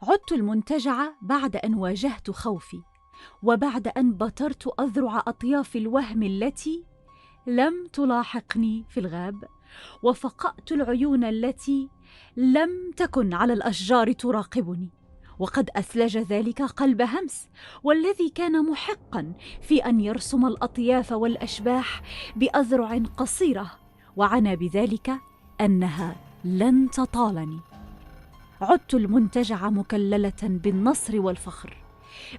عدت المنتجع بعد أن واجهت خوفي، وبعد أن بترت أذرع أطياف الوهم التي لم تلاحقني في الغاب، وفقأت العيون التي لم تكن على الأشجار تراقبني، وقد أثلج ذلك قلب همس، والذي كان محقا في أن يرسم الأطياف والأشباح بأذرع قصيرة، وعنى بذلك أنها لن تطالني. عدت المنتجع مكللة بالنصر والفخر،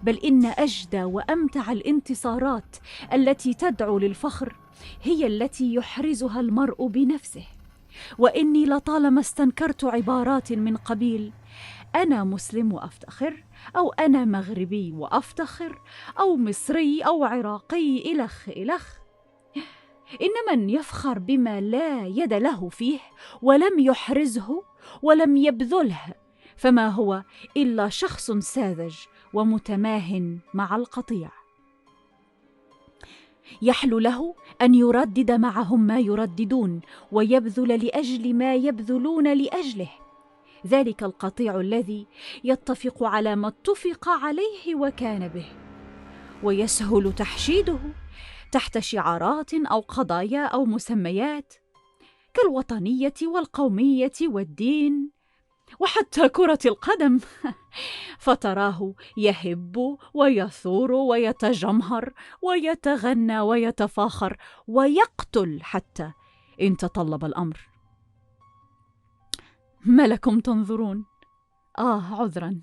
بل إن أجدى وأمتع الانتصارات التي تدعو للفخر هي التي يحرزها المرء بنفسه. وإني لطالما استنكرت عبارات من قبيل أنا مسلم وأفتخر، أو أنا مغربي وأفتخر، أو مصري أو عراقي إلخ إلخ. إن من يفخر بما لا يد له فيه ولم يحرزه ولم يبذله، فما هو إلا شخص ساذج ومتماه مع القطيع. يحلو له أن يردد معهم ما يرددون، ويبذل لأجل ما يبذلون لأجله، ذلك القطيع الذي يتفق على ما اتفق عليه وكان به، ويسهل تحشيده تحت شعارات أو قضايا أو مسميات كالوطنية والقومية والدين وحتى كرة القدم. فتراه يهب ويثور ويتجمهر ويتغنى ويتفاخر ويقتل حتى إن تطلب الأمر. ما لكم تنظرون؟ عذرا،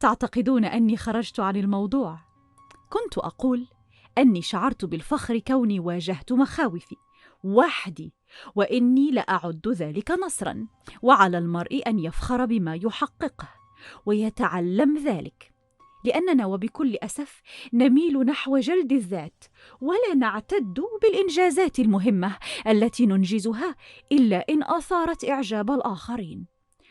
تعتقدون أني خرجت عن الموضوع. كنت أقول أني شعرت بالفخر كوني واجهت مخاوفي وحدي، وإني لأعد ذلك نصرا، وعلى المرء أن يفخر بما يحققه ويتعلم ذلك، لأننا وبكل أسف نميل نحو جلد الذات، ولا نعتد بالإنجازات المهمة التي ننجزها إلا إن أثارت إعجاب الآخرين،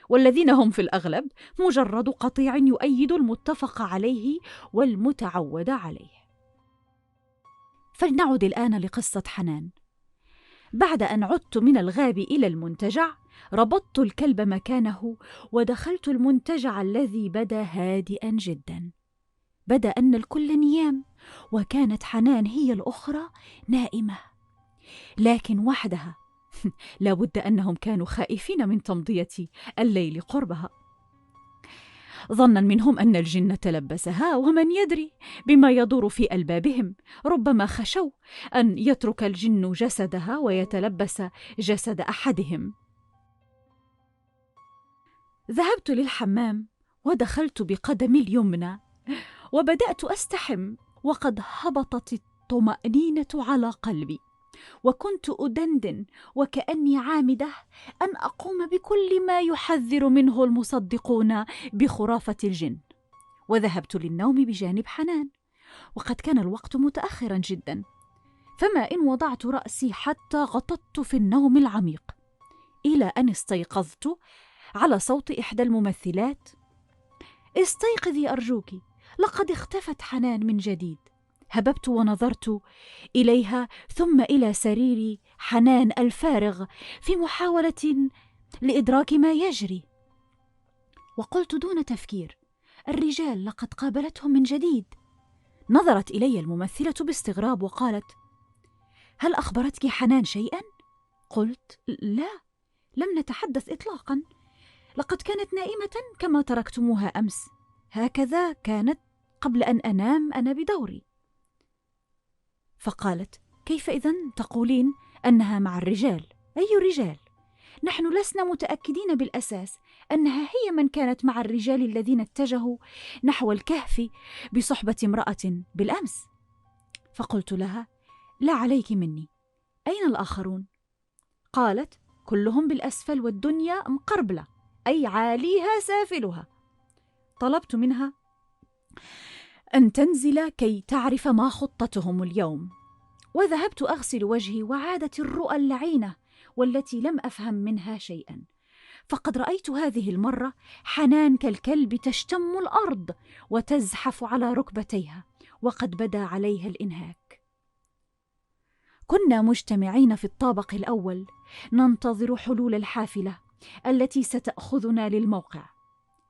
والذين هم في الأغلب مجرد قطيع يؤيد المتفق عليه والمتعود عليه. فلنعد الآن لقصة حنان. بعد أن عدت من الغاب إلى المنتجع، ربطت الكلب مكانه ودخلت المنتجع الذي بدا هادئا جدا. بدا أن الكل نيام، وكانت حنان هي الأخرى نائمة، لكن وحدها. لا بد أنهم كانوا خائفين من تمضية الليل قربها، ظنا منهم أن الجن تلبسها، ومن يدري بما يدور في ألبابهم. ربما خشوا أن يترك الجن جسدها ويتلبس جسد أحدهم. ذهبت للحمام ودخلت بقدمي اليمنى وبدأت أستحم، وقد هبطت الطمأنينة على قلبي، وكنت أدندن وكأني عامدة أن أقوم بكل ما يحذر منه المصدقون بخرافة الجن. وذهبت للنوم بجانب حنان، وقد كان الوقت متأخرا جدا، فما إن وضعت رأسي حتى غطت في النوم العميق، إلى أن استيقظت على صوت إحدى الممثلات: استيقظي أرجوك، لقد اختفت حنان من جديد. هببت ونظرت إليها ثم إلى سرير حنان الفارغ في محاولة لإدراك ما يجري، وقلت دون تفكير: الرجال لقد قابلتهم من جديد. نظرت إلي الممثلة باستغراب وقالت: هل أخبرتك حنان شيئا؟ قلت: لا، لم نتحدث إطلاقا، لقد كانت نائمة كما تركتموها أمس، هكذا كانت قبل أن أنام أنا بدوري. فقالت: كيف إذن تقولين أنها مع الرجال؟ أي رجال؟ نحن لسنا متأكدين بالأساس أنها هي من كانت مع الرجال الذين اتجهوا نحو الكهف بصحبة امرأة بالأمس. فقلت لها: لا عليك مني، أين الآخرون؟ قالت: كلهم بالأسفل والدنيا مقربلة، أي عاليها سافلها. طلبت منها أن تنزل كي تعرف ما خطتهم اليوم، وذهبت أغسل وجهي، وعادت الرؤى اللعينة والتي لم أفهم منها شيئا. فقد رأيت هذه المرة حنان كالكلب تشتم الأرض وتزحف على ركبتيها، وقد بدا عليها الإنهاك. كنا مجتمعين في الطابق الأول ننتظر حلول الحافلة التي ستأخذنا للموقع.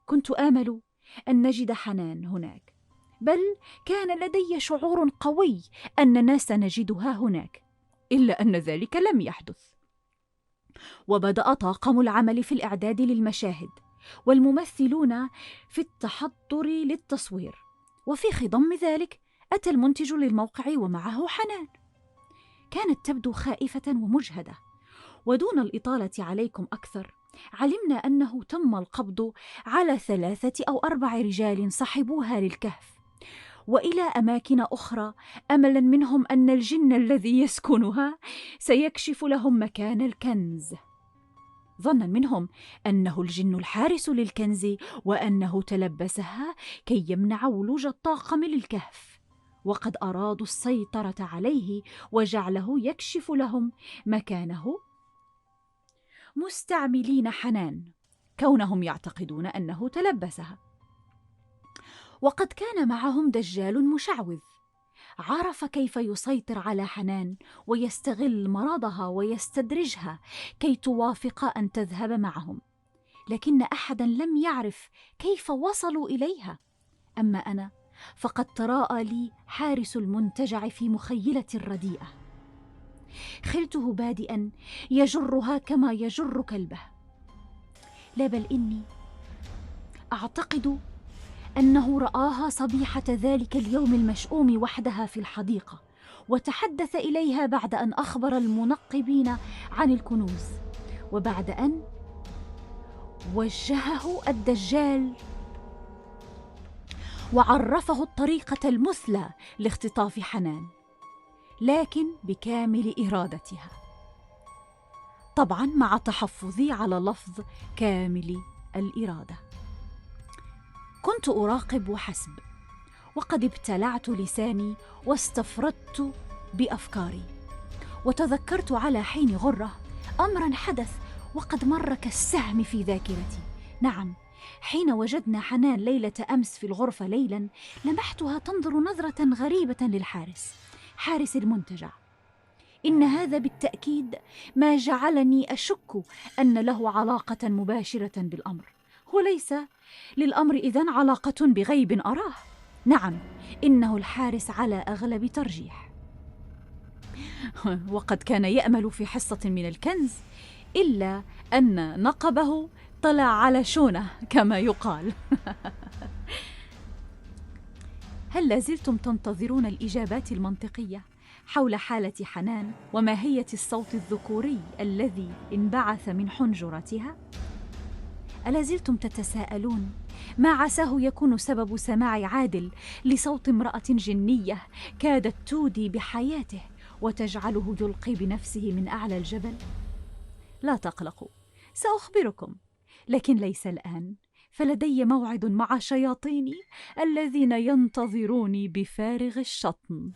كنت آمل أن نجد حنان هناك، بل كان لدي شعور قوي أننا سنجدها هناك، إلا أن ذلك لم يحدث. وبدأ طاقم العمل في الإعداد للمشاهد، والممثلون في التحضر للتصوير، وفي خضم ذلك أتى المنتج للموقع ومعه حنان. كانت تبدو خائفة ومجهدة، ودون الإطالة عليكم أكثر، علمنا أنه تم القبض على 3 أو 4 رجال صحبوها للكهف وإلى أماكن أخرى، أملا منهم أن الجن الذي يسكنها سيكشف لهم مكان الكنز، ظنا منهم أنه الجن الحارس للكنز وأنه تلبسها كي يمنع ولوج الطاقم للكهف، وقد أرادوا السيطرة عليه وجعله يكشف لهم مكانه، مستعملين حنان كونهم يعتقدون أنه تلبسها. وقد كان معهم دجال مشعوذ، عرف كيف يسيطر على حنان ويستغل مرضها ويستدرجها كي توافق أن تذهب معهم، لكن أحدا لم يعرف كيف وصلوا إليها. أما أنا فقد تراءى لي حارس المنتجع في مخيلة رديئة، خلته بادئا يجرها كما يجر كلبه، لا بل إني أعتقد أنه رآها صبيحة ذلك اليوم المشؤوم وحدها في الحديقة، وتحدث إليها بعد أن أخبر المنقبين عن الكنوز، وبعد أن وجهه الدجال وعرفه الطريقة المثلى لاختطاف حنان، لكن بكامل إرادتها، طبعا مع تحفظي على لفظ كامل الإرادة. كنت أراقب وحسب، وقد ابتلعت لساني واستفردت بأفكاري، وتذكرت على حين غرة أمرا حدث وقد مر كالسهم في ذاكرتي. نعم، حين وجدنا حنان ليلة أمس في الغرفة ليلا، لمحتها تنظر نظرة غريبة للحارس، حارس المنتجع. إن هذا بالتأكيد ما جعلني أشك أن له علاقة مباشرة بالأمر، وليس للأمر إذن علاقة بغيب أراه. نعم، إنه الحارس على أغلب ترجيح، وقد كان يأمل في حصة من الكنز، إلا أن نقبه طلع على شونه كما يقال. هل لازلتم تنتظرون الإجابات المنطقية حول حالة حنان وماهية الصوت الذكوري الذي انبعث من حنجرتها؟ ألازلتم تتساءلون ما عساه يكون سبب سماع عادل لصوت امرأة جنية كادت تودي بحياته وتجعله يلقي بنفسه من أعلى الجبل؟ لا تقلقوا، سأخبركم، لكن ليس الآن، فلدي موعد مع شياطيني الذين ينتظروني بفارغ الشطن.